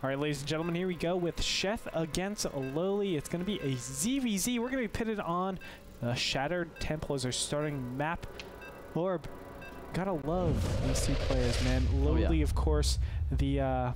All right, ladies and gentlemen, here we go with Sheth against LoweLy. It's going to be a ZVZ. We're going to be pitted on the Shattered Temple as our starting map. Orb, gotta love these two players, man. LoweLy, of course, the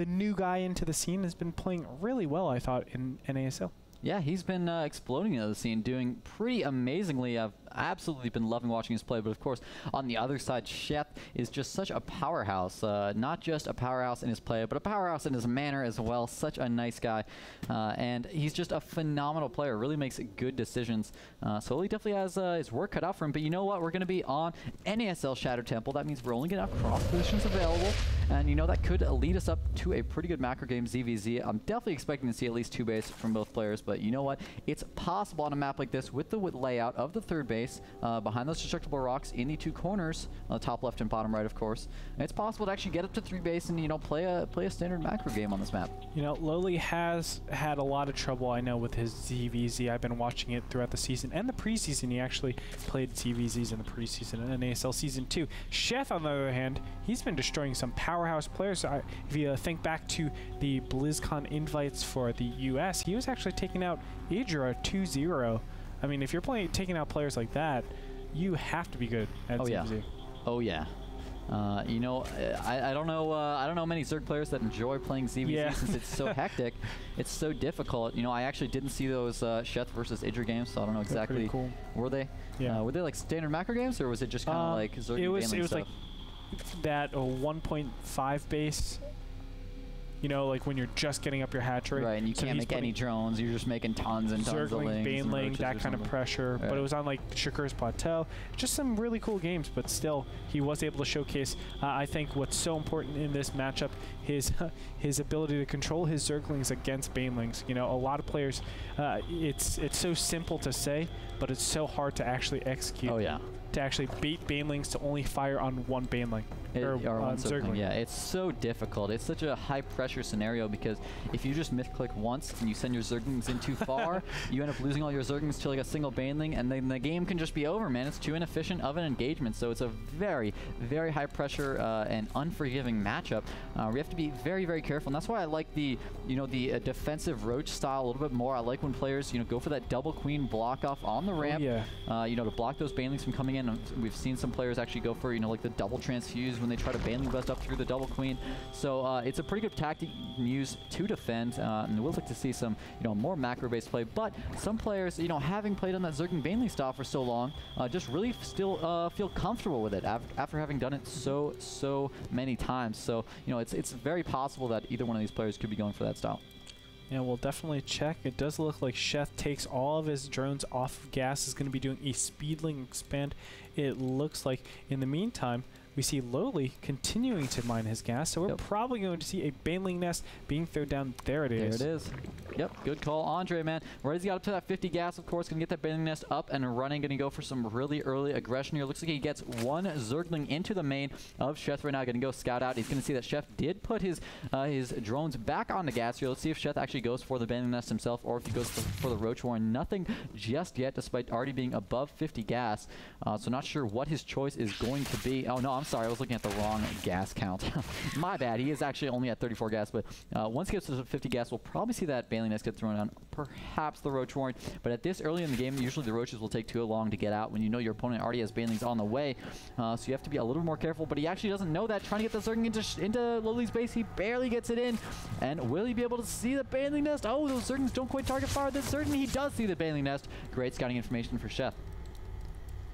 new guy into the scene, has been playing really well, I thought, in NASL. Yeah, he's been exploding into the scene, doing pretty amazingly. I've absolutely been loving watching his play, but of course, on the other side, Sheth is just such a powerhouse. Not just a powerhouse in his play, but a powerhouse in his manner as well. Such a nice guy, and he's just a phenomenal player. Really makes good decisions. So he definitely has his work cut out for him. But you know what? We're going to be on NASL Shattered Temple. That means we're only going to have cross positions available, and you know that could lead us up to a pretty good macro game ZVZ. I'm definitely expecting to see at least 2 base from both players. But you know what? It's possible on a map like this with the layout of the third base behind those destructible rocks in the 2 corners, top left and bottom right, of course. And it's possible to actually get up to 3 base and, you know, play a standard macro game on this map. You know, LoweLy has had a lot of trouble, I know, with his ZVZ. I've been watching it throughout the season and the preseason. He actually played ZVZs in the preseason and NASL Season 2. Sheth, on the other hand, he's been destroying some powerhouse players. If you think back to the BlizzCon invites for the US, he was actually taking out Idra 2-0. I mean, if you're taking out players like that, you have to be good at ZVZ. Oh yeah. You know, I don't know many Zerg players that enjoy playing ZVZ since it's so hectic. It's so difficult. You know, I actually didn't see those Sheth versus Idra games, so I don't know exactly. Cool. Were they? Yeah. Were they like standard macro games, or was it just kind of like Zerg? It was stuff? like that 1.5 base. You know, like when you're just getting up your hatch rate. Right, and you can't make any drones. You're just making tons and tons of lings. Baneling, that kind of pressure. Yeah. But it was on like Shakur's Plateau. Just some really cool games, but still, he was able to showcase, I think, what's so important in this matchup, his ability to control his Zerglings against Banelings. You know, a lot of players, it's so simple to say, but it's so hard to actually execute. Oh, yeah. To actually bait Banelings to only fire on one Baneling. Or one Zergling. Yeah, it's so difficult. It's such a high pressure scenario because if you just misclick once and you send your Zerglings in too far, you end up losing all your Zerglings to like a single Baneling, and then the game can just be over, man. It's too inefficient of an engagement. So it's a very, very high pressure and unforgiving matchup. We have to be very, very careful, and that's why I like the defensive roach style a little bit more. I like when players, you know, go for that double queen block off on the ramp. You know, to block those Banelings from coming in. We've seen some players actually go for, you know, like the double transfuse when they try to Baneling bust up through the double queen. So it's a pretty good tactic you can use to defend, and we'll like to see some, you know, more macro-based play. But some players, you know, having played on that Zergling Baneling style for so long, just really still feel comfortable with it after having done it so many times. So, you know, it's very possible that either one of these players could be going for that style. Yeah, we'll definitely check. It does look like Sheth takes all of his drones off of gas. Is going to be doing a speedling expand. It looks like in the meantime, we see LoweLy continuing to mine his gas, so we're probably going to see a Baneling nest being thrown down. There it is. There it is. Yep, good call, Andre, man. Right as he got up to that 50 gas, of course, going to get that Baneling nest up and running. Going to go for some really early aggression here. Looks like he gets one Zergling into the main of Sheth right now. Going to go scout out. He's going to see that Sheth did put his drones back on the gas here. Let's see if Sheth actually goes for the Baneling nest himself or if he goes for the Roach Warren. Nothing just yet, despite already being above 50 gas. So not sure what his choice is going to be. Oh, no, I'm sorry. I was looking at the wrong gas count. My bad. He is actually only at 34 gas, but once he gets to 50 gas, we'll probably see that Baneling nest get thrown down. Perhaps the Roach Warren. But at this early in the game, usually the Roaches will take too long to get out when you know your opponent already has Banelings on the way. So you have to be a little more careful, but he actually doesn't know that. Trying to get the Zergling into LoweLy's base, he barely gets it in. And will he be able to see the Baneling nest? Oh, those Zerglings don't quite target fire. Then certainly he does see the Baneling nest. Great scouting information for Sheth.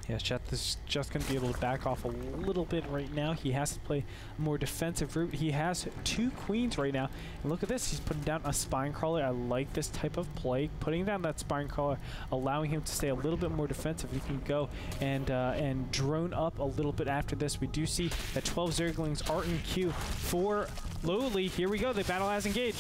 Yeah, Sheth is just going to be able to back off a little bit right now. He has to play a more defensive route. He has 2 queens right now. And look at this. He's putting down a spine crawler. I like this type of play. Putting down that spine crawler, allowing him to stay a little bit more defensive. He can go and drone up a little bit after this. We do see that 12 Zerglings are in queue for LoweLy. Here we go. The battle has engaged.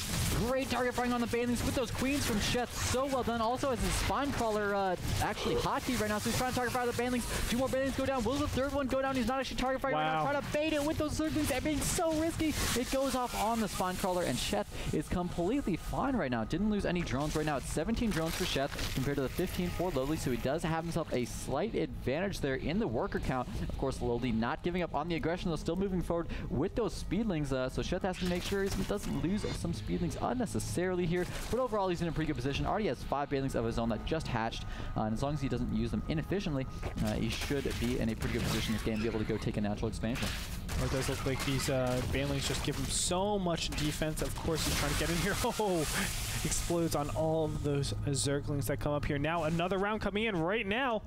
Great target firing on the Banelings with those queens from Sheth. So well done. Also has his spine crawler actually hotkey right now, so he's trying to target fire the Banelings. 2 more Banelings go down. Will the 3rd one go down? He's not actually target firing right now. Trying to bait it with those Zerglings. That being so risky. It goes off on the spine crawler, and Sheth is completely fine right now. Didn't lose any drones right now. It's 17 drones for Sheth compared to the 15 for LoweLy, so he does have himself a slight advantage there in the worker count. Of course, LoweLy not giving up on the aggression, though, still moving forward with those speedlings. So Sheth has has to make sure he doesn't lose some speedlings unnecessarily here. But overall, he's in a pretty good position. Already has 5 banelings of his own that just hatched. And as long as he doesn't use them inefficiently, he should be in a pretty good position this game to be able to go take a natural expansion. It does look like these banelings just give him so much defense. Of course, he's trying to get in here. Oh, explodes on all of those Zerglings that come up here. Now another round coming in right now.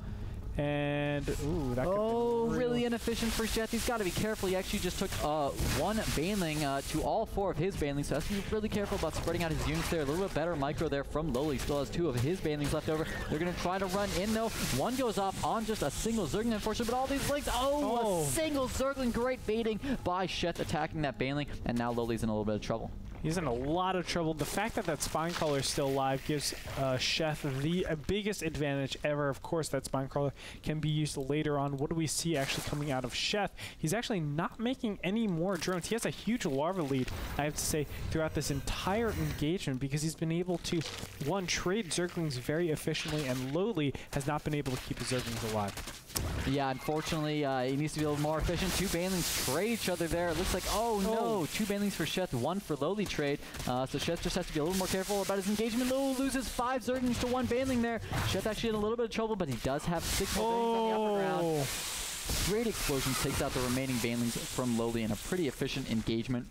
And, ooh, that could be really inefficient for Sheth. He's got to be careful. He actually just took 1 baneling to all 4 of his banelings, so has to be really careful about spreading out his units there. A little bit better micro there from LoweLy. Still has 2 of his banelings left over. They're going to try to run in, though. 1 goes off on just a single Zergling, unfortunately, but all these links, a single Zergling. Great baiting by Sheth attacking that baneling, and now LoweLy's in a little bit of trouble. He's in a lot of trouble. The fact that Spinecrawler is still alive gives Sheth the biggest advantage ever. Of course, that Spinecrawler can be used later on. What do we see actually coming out of Sheth? He's actually not making any more drones. He has a huge larva lead, I have to say, throughout this entire engagement because he's been able to, 1, trade Zerglings very efficiently, and LoweLy has not been able to keep his Zerglings alive. Yeah, unfortunately, he needs to be a little more efficient. 2 banelings trade each other there. It looks like, no, 2 banelings for Sheth, 1 for LoweLy trade. So Sheth just has to be a little more careful about his engagement. LoweLy loses 5 Zerglings to 1 baneling there. Sheth actually in a little bit of trouble, but he does have 6 more banelings on the upper ground. Great explosions takes out the remaining banelings from LoweLy in a pretty efficient engagement.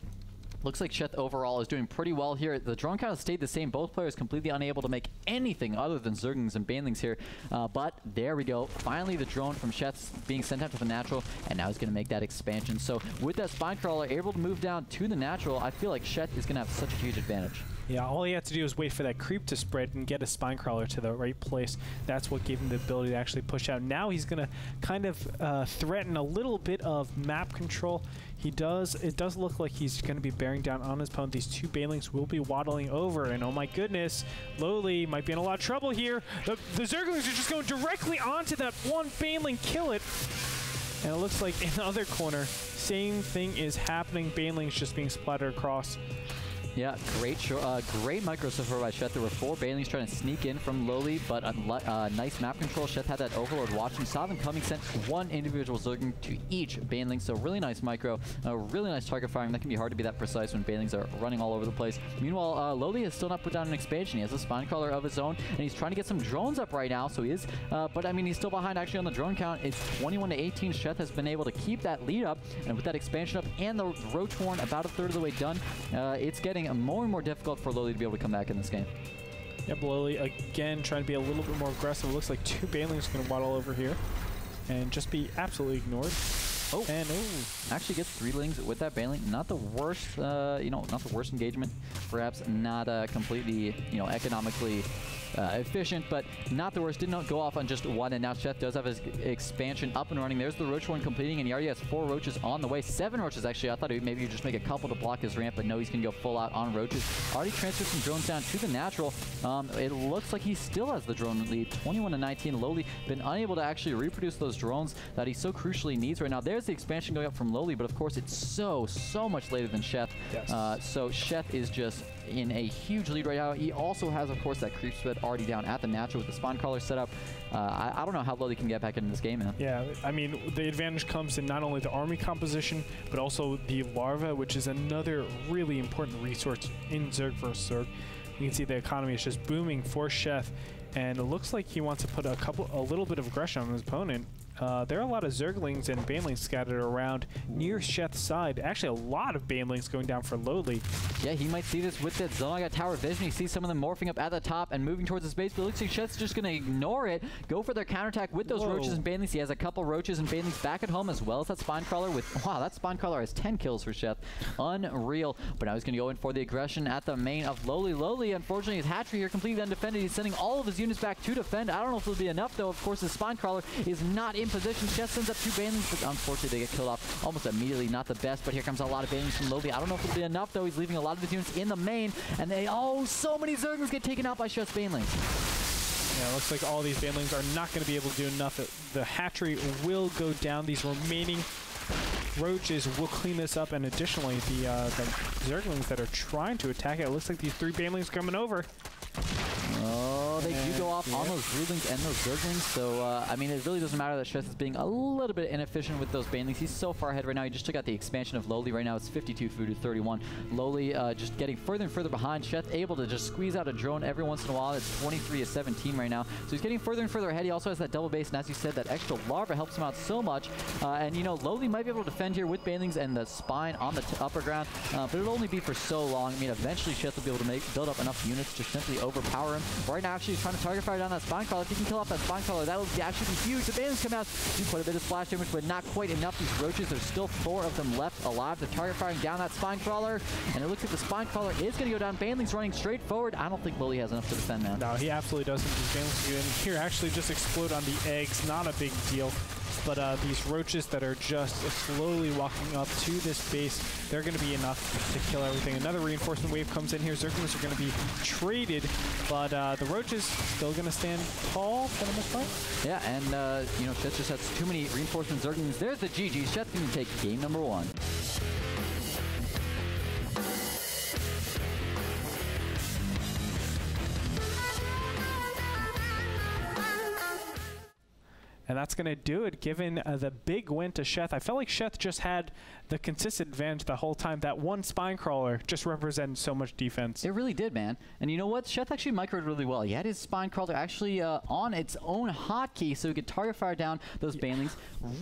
Looks like Sheth overall is doing pretty well here. The drone count stayed the same. Both players completely unable to make anything other than Zerglings and banelings here. But there we go. Finally, the drone from Sheth's being sent out to the natural, and now he's going to make that expansion. So with that Spinecrawler able to move down to the natural, I feel like Sheth is going to have such a huge advantage. Yeah, all he had to do was wait for that creep to spread and get a Spinecrawler to the right place. That's what gave him the ability to actually push out. Now he's going to kind of threaten a little bit of map control. It does look like he's going to be bearing down on his opponent. These 2 banelings will be waddling over, and oh my goodness, LoweLy might be in a lot of trouble here. The Zerglings are just going directly onto that 1 baneling, kill it. And it looks like in the other corner, same thing is happening. Banelings just being splattered across. Yeah, great micro so far by Sheth. There were 4 banelings trying to sneak in from LoweLy, but nice map control. Sheth had that Overlord watching, saw them coming, sent 1 individual Zergling to each baneling. So really nice micro, really nice target firing. That can be hard to be that precise when banelings are running all over the place. Meanwhile, LoweLy has still not put down an expansion. He has a Spinecrawler of his own, and he's trying to get some drones up right now. So he is, but I mean, he's still behind actually on the drone count. It's 21 to 18. Sheth has been able to keep that lead up, and with that expansion up and the Roach Horn about 1/3 of the way done, it's getting more and more difficult for LoweLy to be able to come back in this game. Yep, LoweLy again trying to be a little bit more aggressive. It looks like 2 banelings going to waddle over here and just be absolutely ignored. Actually gets 3 lings with that baneling. Not the worst, not the worst engagement. Perhaps not completely, economically efficient, but not the worst. Did not go off on just 1, and now Sheth does have his expansion up and running. There's the Roach Horn completing, and he already has 4 Roaches on the way. 7 Roaches, actually. I thought maybe he'd just make a couple to block his ramp, but no, he's going to go full out on Roaches. Already transferred some drones down to the natural. It looks like he still has the drone lead, 21 to 19. LoweLy been unable to actually reproduce those drones that he so crucially needs right now. There's the expansion going up from LoweLy, but of course it's so much later than Sheth. Yes. So Sheth is just in a huge lead right now. He also has, of course, that creep spread already down at the natural with the Spinecrawler set up. I don't know how LoweLy can get back into this game, man. Yeah, I mean, the advantage comes in not only the army composition, but also the larva, which is another really important resource in Zerg vs. Zerg. You can see the economy is just booming for Sheth, and it looks like he wants to put a little bit of aggression on his opponent. There are a lot of Zerglings and banelings scattered around near Sheth's side. Actually, a lot of banelings going down for LoweLy. Yeah, he might see this with that Zillion tower vision. He sees some of them morphing up at the top and moving towards his base, but it looks like Sheth's just going to ignore it, go for their counterattack with those Roaches and banelings. He has a couple Roaches and banelings back at home, as well as that Spinecrawler with, wow, that Spinecrawler has 10 kills for Sheth. Unreal. But now he's going to go in for the aggression at the main of LoweLy. LoweLy, unfortunately, his hatchery here completely undefended. He's sending all of his units back to defend. I don't know if it'll be enough, though. Of course, his Spinecrawler is not in position. Sheth sends up 2 banelings, but unfortunately they get killed off almost immediately. Not the best, but here comes a lot of banelings from LoweLy. I don't know if it'll be enough, though. He's leaving a lot of his units in the main, and so many Zerglings get taken out by Sheth's banelings. Yeah, it looks like all these banelings are not going to be able to do enough. The hatchery will go down. These remaining Roaches will clean this up, and additionally, the Zerglings that are trying to attack it looks like these 3 banelings coming over. Oh, they do go off on those Broodlings and those Zerglings, so I mean, it really doesn't matter that Sheth is being a little bit inefficient with those banelings. He's so far ahead right now. He just took out the expansion of LoweLy. Right now it's 52 food to 31. LoweLy just getting further and further behind. Sheth able to just squeeze out a drone every once in a while. It's 23 to 17 right now. So he's getting further and further ahead. He also has that double base, and as you said, that extra larva helps him out so much. And you know, LoweLy might be able to defend here with banelings and the spine on the upper ground, but it'll only be for so long. I mean, eventually Sheth will be able to build up enough units to simply overpower him. Right now, actually, he's trying to target fire down that spine crawler. If he can kill off that spine crawler, that will actually be huge. The banelings come out, do quite a bit of splash damage, but not quite enough. These roaches, there's still 4 of them left alive. They're target firing down that spine crawler, and it looks like the spine crawler is going to go down. Banelings running straight forward. I don't think LoweLy has enough to defend, man. No, he absolutely doesn't. These banelings are in here actually just explode on the eggs. Not a big deal. But these roaches that are just slowly walking up to this base, they're going to be enough to kill everything. Another reinforcement wave comes in here. Zerglings are going to be traded, but the roaches still going to stand tall for the most part. Yeah, and you know, Sheth just has too many reinforcement Zerglings. There's the GG. Sheth's going to take game number 1. And that's going to do it, given the big win to Sheth. I felt like Sheth just had the consistent advantage the whole time. That one spine crawler just represented so much defense. It really did, man. And you know what? Sheth actually microed really well. He had his spine crawler actually on its own hotkey, so he could target fire down those banelings.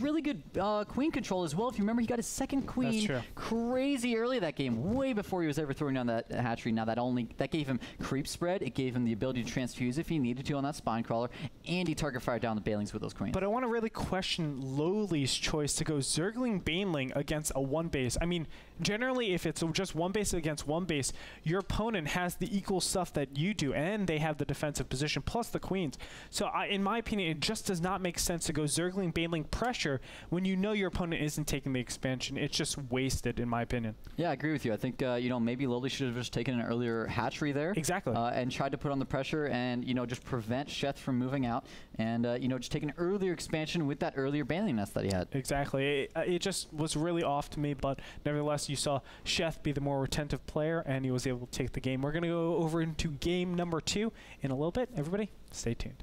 Really good queen control as well. If you remember, he got his second queen crazy early that game, way before he was ever throwing down that hatchery. Now that gave him creep spread. It gave him the ability to transfuse if he needed to on that spine crawler, and he target fired down the banelings with those queens. But I want to really question LoweLy's choice to go Zergling Baneling against a one base. I mean, generally, if it's just one base against one base, your opponent has the equal stuff that you do, and they have the defensive position plus the queens. So, in my opinion, it just does not make sense to go Zergling Baneling pressure when you know your opponent isn't taking the expansion. It's just wasted, in my opinion. Yeah, I agree with you. I think you know, maybe LoweLy should have just taken an earlier hatchery there. Exactly. And tried to put on the pressure and, you know, just prevent Sheth from moving out, and you know, just take an earlier expansion with that earlier baneling nest that he had. Exactly. It just was really off to me, but nevertheless, you saw Sheth be the more retentive player, and he was able to take the game. We're going to go over into game number 2 in a little bit. Everybody, stay tuned.